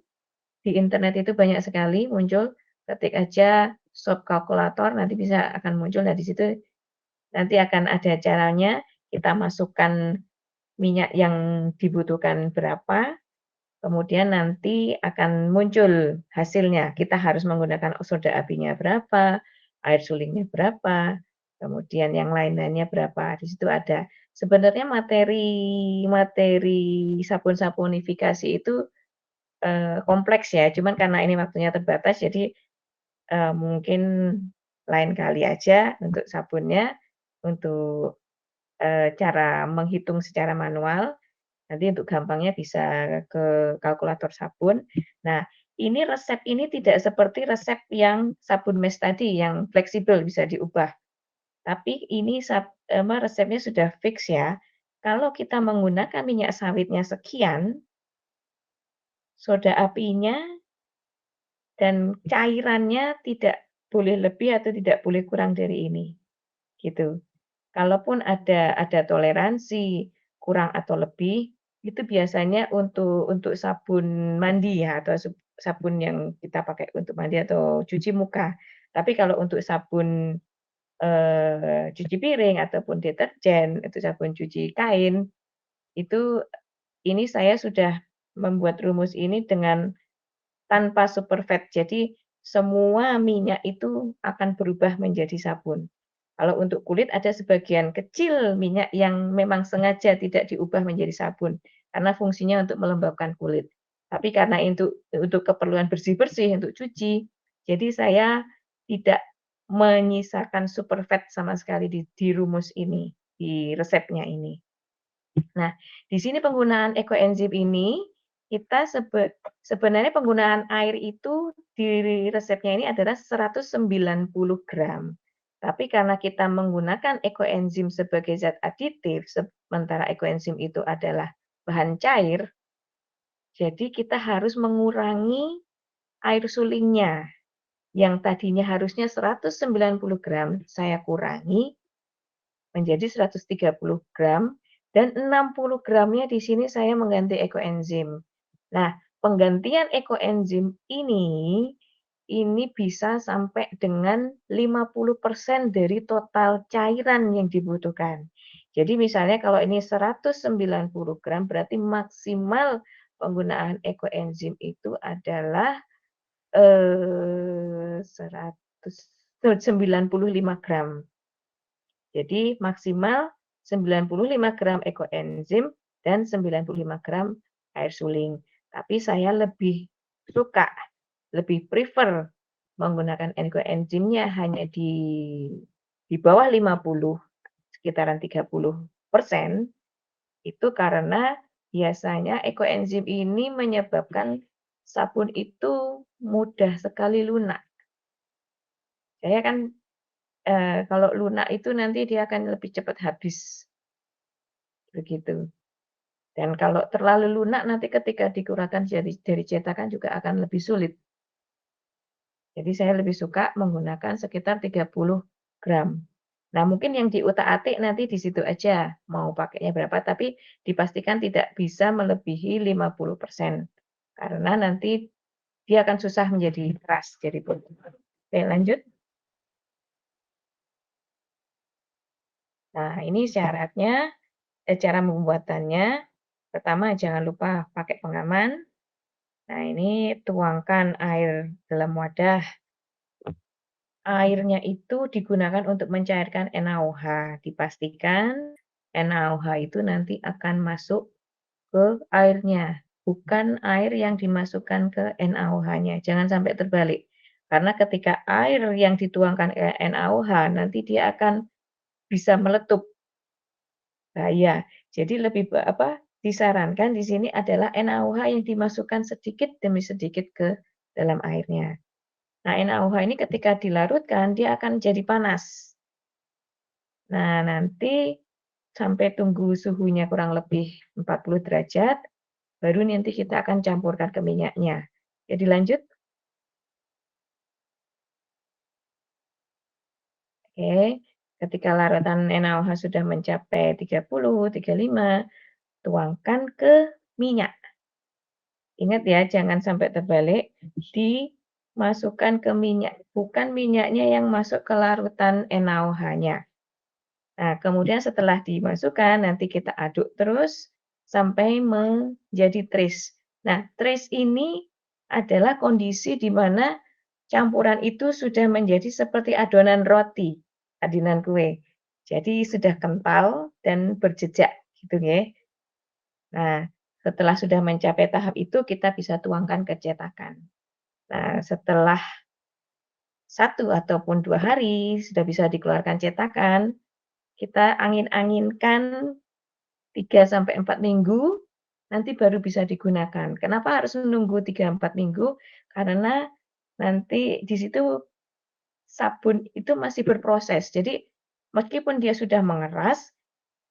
di internet itu banyak sekali muncul, ketik aja shop kalkulator nanti bisa akan muncul, nah di situ nanti akan ada caranya, kita masukkan minyak yang dibutuhkan berapa, kemudian nanti akan muncul hasilnya. Kita harus menggunakan soda apinya berapa, air sulingnya berapa, kemudian yang lain-lainnya berapa. Di situ ada. Sebenarnya materi sabun-sabunifikasi itu kompleks ya, cuman karena ini waktunya terbatas, jadi mungkin lain kali aja untuk sabunnya, untuk cara menghitung secara manual. Nanti untuk gampangnya bisa ke kalkulator sabun. Nah, ini resep ini tidak seperti resep yang sabun mes tadi yang fleksibel bisa diubah. Tapi ini resepnya sudah fix ya. Kalau kita menggunakan minyak sawitnya sekian, soda apinya dan cairannya tidak boleh lebih atau tidak boleh kurang dari ini, gitu. Kalaupun ada toleransi, kurang atau lebih, itu biasanya untuk sabun mandi ya, atau sabun yang kita pakai untuk mandi atau cuci muka. Tapi kalau untuk sabun, cuci piring ataupun deterjen, itu sabun cuci kain, itu ini saya sudah membuat rumus ini dengan tanpa superfat. Jadi semua minyak itu akan berubah menjadi sabun. Kalau untuk kulit ada sebagian kecil minyak yang memang sengaja tidak diubah menjadi sabun, karena fungsinya untuk melembabkan kulit. Tapi karena untuk keperluan bersih-bersih, untuk cuci, jadi saya tidak menyisakan superfat sama sekali di rumus ini, di resepnya ini. Nah, di sini penggunaan ekoenzim ini, kita sebenarnya penggunaan air itu di resepnya ini adalah 190 gram. Tapi karena kita menggunakan ekoenzim sebagai zat aditif, sementara ekoenzim itu adalah bahan cair, jadi kita harus mengurangi air sulingnya. Yang tadinya harusnya 190 gram, saya kurangi menjadi 130 gram dan 60 gramnya di sini saya mengganti ekoenzim. Nah, penggantian ekoenzim ini bisa sampai dengan 50% dari total cairan yang dibutuhkan. Jadi misalnya kalau ini 190 gram berarti maksimal penggunaan ekoenzim itu adalah 195 gram. Jadi maksimal 95 gram ekoenzim dan 95 gram air suling. Tapi saya lebih suka, lebih prefer menggunakan ekoenzimnya hanya di bawah 50, sekitaran 30%, itu karena biasanya ekoenzim ini menyebabkan sabun itu mudah sekali lunak. Saya kan kalau lunak itu nanti dia akan lebih cepat habis, begitu. Dan kalau terlalu lunak nanti ketika dikeluarkan dari cetakan juga akan lebih sulit. Jadi saya lebih suka menggunakan sekitar 30 gram. Nah, mungkin yang diutak-atik nanti di situ aja mau pakainya berapa, tapi dipastikan tidak bisa melebihi 50%. Karena nanti dia akan susah menjadi keras jadi puding. Oke, lanjut. Nah, ini syaratnya, cara pembuatannya. Pertama, jangan lupa pakai pengaman. Nah, ini tuangkan air dalam wadah. Airnya itu digunakan untuk mencairkan NaOH. Dipastikan NaOH itu nanti akan masuk ke airnya, bukan air yang dimasukkan ke NaOH-nya. Jangan sampai terbalik. Karena ketika air yang dituangkan ke NaOH, nanti dia akan bisa meletup. Bahaya. Jadi lebih disarankan di sini adalah NaOH yang dimasukkan sedikit demi sedikit ke dalam airnya. Nah, NaOH ini ketika dilarutkan, dia akan jadi panas. Nah, nanti sampai tunggu suhunya kurang lebih 40 derajat, baru nanti kita akan campurkan ke minyaknya. Jadi lanjut. Oke, ketika larutan NaOH sudah mencapai 30, 35, tuangkan ke minyak. Ingat ya, jangan sampai terbalik, dimasukkan ke minyak, bukan minyaknya yang masuk ke larutan NaOH-nya. Nah, kemudian setelah dimasukkan, nanti kita aduk terus sampai menjadi tris. Nah, tris ini adalah kondisi di mana campuran itu sudah menjadi seperti adonan roti, adonan kue. Jadi sudah kental dan berjejak gitu ya. Nah, setelah sudah mencapai tahap itu kita bisa tuangkan ke cetakan. Nah, setelah 1 ataupun 2 hari sudah bisa dikeluarkan cetakan, kita angin-anginkan 3 sampai 4 minggu, nanti baru bisa digunakan. Kenapa harus menunggu 3, 4 minggu? Karena nanti di situ sabun itu masih berproses. Jadi meskipun dia sudah mengeras,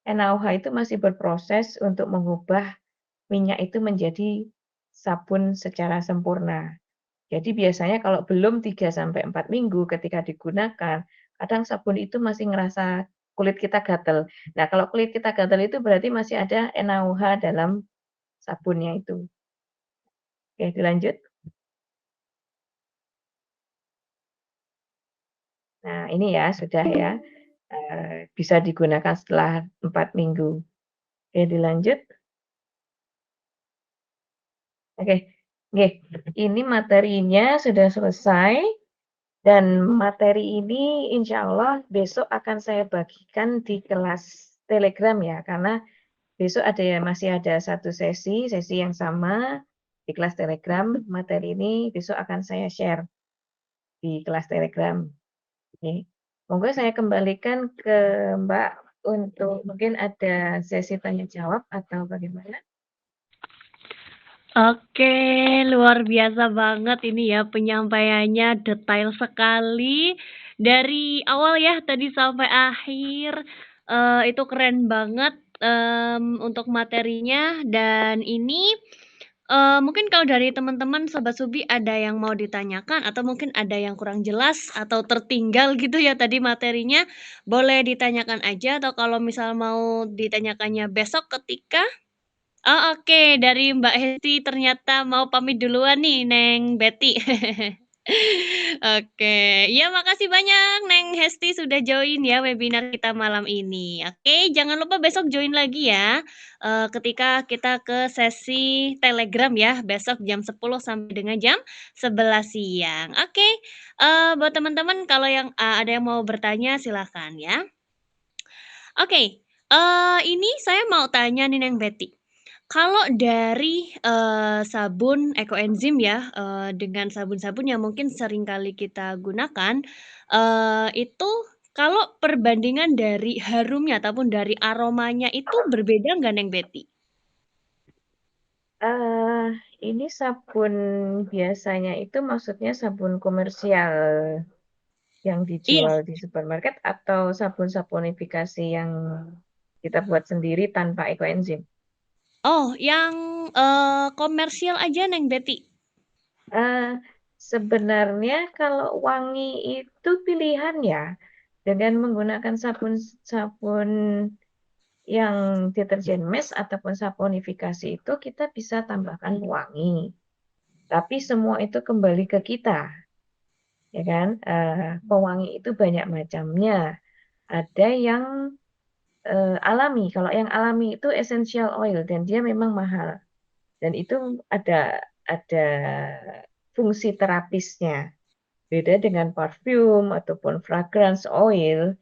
NaOH itu masih berproses untuk mengubah minyak itu menjadi sabun secara sempurna. Jadi biasanya kalau belum 3 sampai 4 minggu ketika digunakan, kadang sabun itu masih ngerasa kulit kita gatal. Nah, kalau kulit kita gatal itu berarti masih ada NaOH dalam sabunnya itu. Oke, dilanjut. Nah, ini ya sudah ya, bisa digunakan setelah 4 minggu. Oke, dilanjut. Oke, oke. Ini materinya sudah selesai. Dan materi ini insya Allah besok akan saya bagikan di kelas Telegram ya, karena besok masih ada satu sesi yang sama di kelas Telegram. Materi ini besok akan saya share di kelas Telegram. Oke. Monggo saya kembalikan ke Mbak untuk mungkin ada sesi tanya jawab atau bagaimana? Oke, luar biasa banget ini ya penyampaiannya detail sekali dari awal ya tadi sampai akhir. Itu keren banget untuk materinya dan ini mungkin kalau dari teman-teman Sobat Subi ada yang mau ditanyakan atau mungkin ada yang kurang jelas atau tertinggal gitu ya tadi materinya, boleh ditanyakan aja atau kalau misal mau ditanyakannya besok ketika oh, oke, dari Mbak Hesti ternyata mau pamit duluan nih, Neng Betty. Oke, ya makasih banyak Neng Hesti sudah join ya webinar kita malam ini. Oke, jangan lupa besok join lagi ya, ketika kita ke sesi Telegram ya, besok jam 10 sampai dengan jam 11 siang. Oke, buat teman-teman kalau yang ada yang mau bertanya silahkan ya. Oke, ini saya mau tanya nih Neng Betty. Kalau dari, sabun ekoenzim ya, dengan sabun-sabun yang mungkin sering kali kita gunakan, itu kalau perbandingan dari harumnya ataupun dari aromanya itu berbeda nggak Neng Betty? Ini sabun biasanya itu maksudnya sabun komersial yang Iya. dijual di supermarket atau sabun saponifikasi yang kita buat sendiri tanpa ekoenzim? Oh, yang, komersial aja Neng Betty? Eh, Sebenarnya kalau wangi itu pilihan ya, dengan menggunakan sabun-sabun yang deterjen mesh ataupun saponifikasi itu kita bisa tambahkan wangi. Tapi semua itu kembali ke kita, ya kan? Pewangi itu banyak macamnya. Ada yang alami. Kalau yang alami itu essential oil dan dia memang mahal. Dan itu ada fungsi terapisnya. Beda dengan parfum ataupun fragrance oil,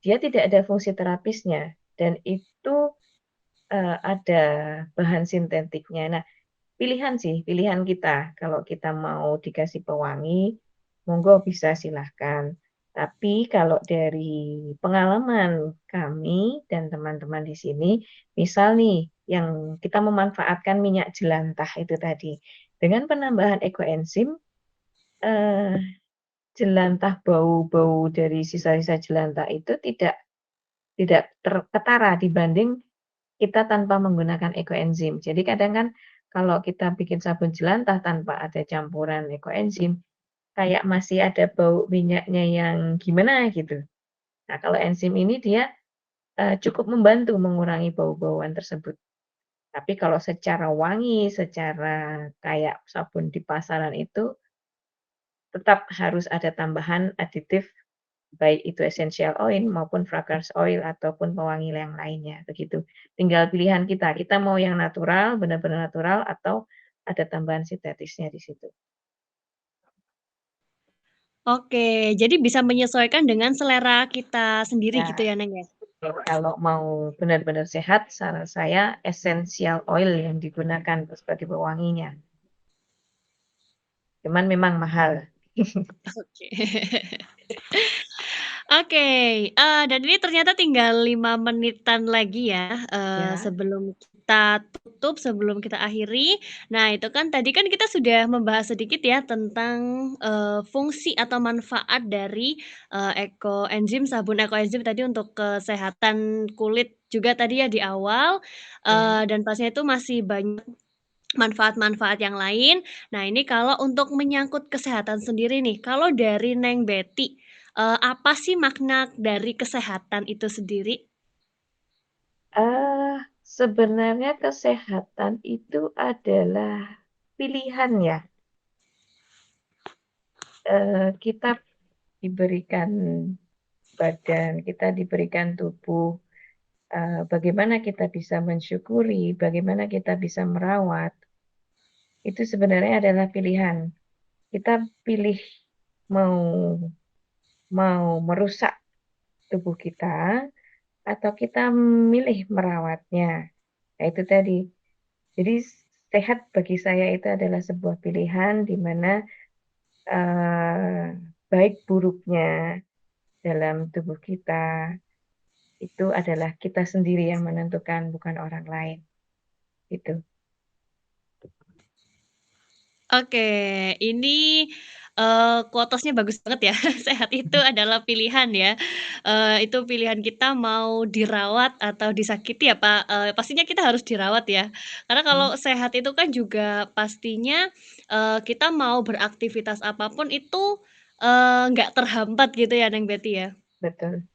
dia tidak ada fungsi terapisnya dan itu ada bahan sintetiknya. Nah, pilihan kita. Kalau kita mau dikasih pewangi, monggo bisa silahkan. Tapi kalau dari pengalaman kami dan teman-teman di sini, misal nih yang kita memanfaatkan minyak jelantah itu tadi, dengan penambahan ekoenzim, eh, jelantah bau-bau dari sisa-sisa jelantah itu tidak terketara dibanding kita tanpa menggunakan ekoenzim. Jadi kadang kan kalau kita bikin sabun jelantah tanpa ada campuran ekoenzim, kayak masih ada bau minyaknya yang gimana gitu. Nah, kalau enzim ini dia cukup membantu mengurangi bau-bauan tersebut. Tapi kalau secara wangi, secara kayak sabun di pasaran itu tetap harus ada tambahan aditif baik itu essential oil maupun fragrance oil ataupun pewangi yang lainnya, begitu. Tinggal pilihan kita, kita mau yang natural, benar-benar natural atau ada tambahan sintetisnya di situ. Oke, jadi bisa menyesuaikan dengan selera kita sendiri gitu Ya, ya, Neng ya? kalau mau benar-benar sehat, saran saya essential oil yang digunakan sebagai pewanginya. Cuman memang mahal. Oke. Oke, dan ini ternyata tinggal 5 menitan lagi ya, Ya, sebelum kita tutup, sebelum kita akhiri. Nah, itu kan tadi kan kita sudah membahas sedikit ya tentang, fungsi atau manfaat dari, ekoenzim, sabun ekoenzim tadi untuk kesehatan kulit juga tadi ya di awal, ya. dan pastinya itu masih banyak manfaat-manfaat yang lain. Nah, ini kalau untuk menyangkut kesehatan sendiri nih, kalau dari Neng Betty, apa sih makna dari kesehatan itu sendiri? Sebenarnya kesehatan itu adalah pilihan ya. Kita diberikan badan, kita diberikan tubuh, bagaimana kita bisa mensyukuri, bagaimana kita bisa merawat, itu sebenarnya adalah pilihan. Kita pilih mau mau merusak tubuh kita atau kita milih merawatnya. Nah, itu tadi. Jadi sehat bagi saya itu adalah sebuah pilihan di mana baik buruknya dalam tubuh kita itu adalah kita sendiri yang menentukan, bukan orang lain. Itu. Oke, ini, quotes-nya bagus banget ya, sehat itu adalah pilihan ya, itu pilihan kita mau dirawat atau disakiti ya, Pak, pastinya kita harus dirawat ya. Karena kalau Hmm, sehat itu kan juga pastinya, kita mau beraktivitas apapun itu, nggak terhambat gitu ya, Neng Betty ya? betul.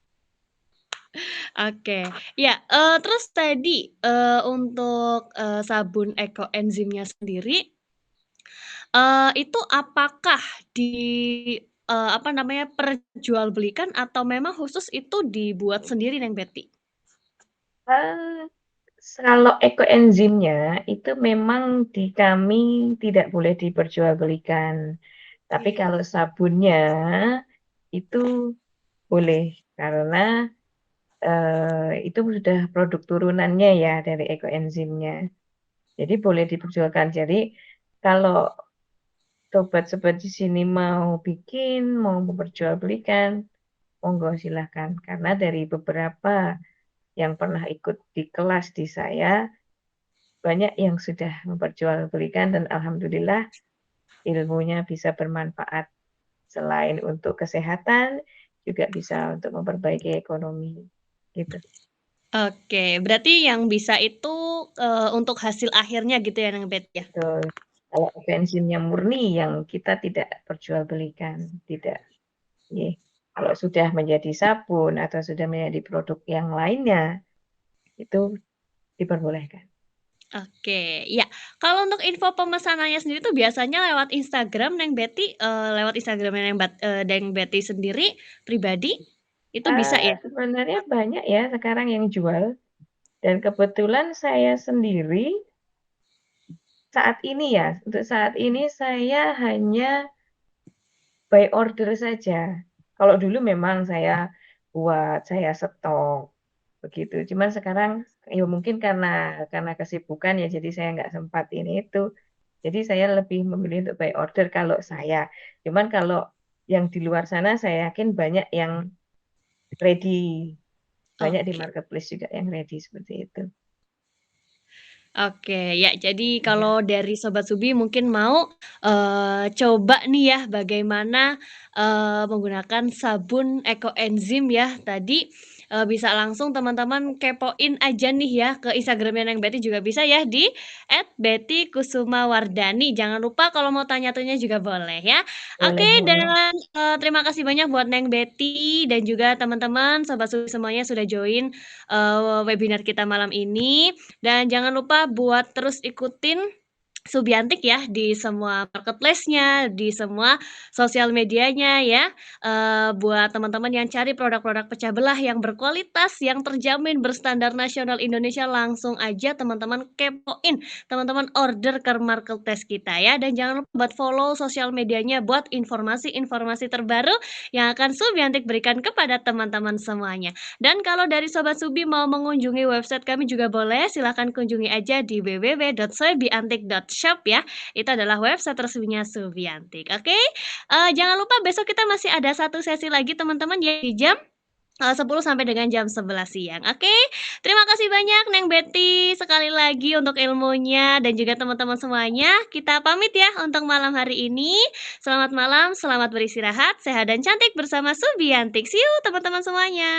Oke, ya, terus tadi, untuk, sabun ekoenzimnya sendiri, itu apakah di, apa namanya, perjualbelikan atau memang khusus itu dibuat sendiri Neng Betty? Ah, kalau ekoenzimnya itu memang di kami tidak boleh diperjualbelikan. Tapi Oke. kalau sabunnya itu boleh karena itu sudah produk turunannya ya dari ekoenzimnya. Jadi boleh diperjualkan. Jadi kalau sobat-sobat di sini mau bikin, mau memperjualbelikan, monggo silahkan. Karena dari beberapa yang pernah ikut di kelas di saya, banyak yang sudah memperjualbelikan dan alhamdulillah ilmunya bisa bermanfaat. Selain untuk kesehatan, juga bisa untuk memperbaiki ekonomi. Gitu. Oke, berarti yang bisa itu, untuk hasil akhirnya gitu ya Neng Betty ya? Betul. Kalau bensinnya murni yang kita tidak perjualbelikan, tidak. Ye. Kalau sudah menjadi sabun atau sudah menjadi produk yang lainnya, itu diperbolehkan. Oke, ya. Kalau untuk info pemesanannya sendiri tuh biasanya lewat Instagram Neng Betty, lewat Instagram Neng Betty sendiri pribadi? Itu bisa ya? Sebenarnya banyak ya sekarang yang jual, dan kebetulan saya sendiri saat ini ya, untuk saat ini saya hanya by order saja. Kalau dulu memang saya buat, saya stok begitu. Cuman sekarang ya mungkin karena kesibukan ya, jadi saya nggak sempat ini itu. Jadi saya lebih memilih untuk by order kalau saya. Cuman kalau yang di luar sana saya yakin banyak yang ready, banyak di Oke. marketplace juga yang ready seperti itu. Oke, ya jadi Ya, kalau dari Sobat Subi mungkin mau, coba nih ya bagaimana, menggunakan sabun ekoenzim ya tadi, bisa langsung teman-teman kepoin aja nih ya ke Instagram-nya Neng Betty juga bisa ya di @betty_kusumawardani. Jangan lupa kalau mau tanya-tanya juga boleh ya. boleh Oke boleh. dan, terima kasih banyak buat Neng Betty dan juga teman-teman Sobat Subi semuanya sudah join, webinar kita malam ini. Dan jangan lupa buat terus ikutin Subiantik ya di semua marketplace-nya, di semua sosial medianya ya. Buat teman-teman yang cari produk-produk pecah belah yang berkualitas, yang terjamin berstandar nasional Indonesia, langsung aja teman-teman kepoin, teman-teman order ke marketplace kita ya. Dan jangan lupa buat follow sosial medianya buat informasi-informasi terbaru yang akan Subiantik berikan kepada teman-teman semuanya. Dan kalau dari Sobat Subi mau mengunjungi website kami juga boleh, silahkan kunjungi aja di www.subiantik.shop ya. Itu adalah website resminya Subiantik, oke? Jangan lupa besok kita masih ada satu sesi lagi teman-teman ya di jam 10 sampai dengan jam 11 siang, oke? Terima kasih banyak Neng Betty sekali lagi untuk ilmunya dan juga teman-teman semuanya. Kita pamit ya untuk malam hari ini. Selamat malam, selamat beristirahat, sehat dan cantik bersama Subiantik. See you teman-teman semuanya.